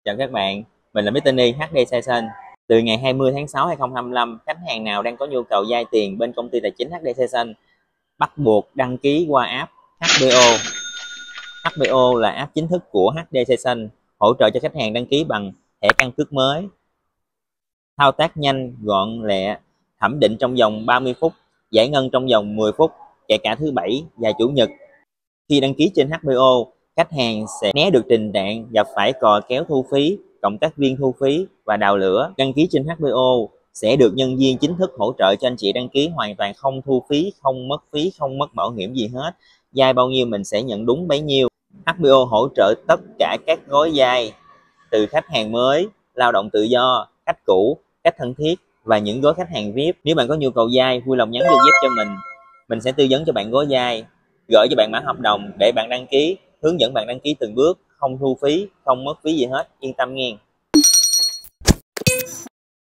Chào các bạn, mình là Mr. Ni HD Session. Từ ngày 20 tháng 6 2025, khách hàng nào đang có nhu cầu vay tiền bên công ty tài chính HD Session bắt buộc đăng ký qua app HBO. HBO là app chính thức của HD Session, hỗ trợ cho khách hàng đăng ký bằng thẻ căn cước mới. Thao tác nhanh, gọn lẹ, thẩm định trong vòng 30 phút, giải ngân trong vòng 10 phút, kể cả thứ Bảy và Chủ nhật. Khi đăng ký trên HBO, khách hàng sẽ né được tình trạng gặp phải cò kéo thu phí, cộng tác viên thu phí và đào lửa. Đăng ký trên HBO sẽ được nhân viên chính thức hỗ trợ cho anh chị đăng ký hoàn toàn không thu phí, không mất bảo hiểm gì hết. Vay bao nhiêu mình sẽ nhận đúng bấy nhiêu. HBO hỗ trợ tất cả các gói vay từ khách hàng mới, lao động tự do, khách cũ, khách thân thiết và những gói khách hàng VIP. Nếu bạn có nhu cầu vay, vui lòng nhắn vô giúp cho mình sẽ tư vấn cho bạn gói vay, gửi cho bạn mã hợp đồng để bạn đăng ký, hướng dẫn bạn đăng ký từng bước, không thu phí, không mất phí gì hết, yên tâm nghe.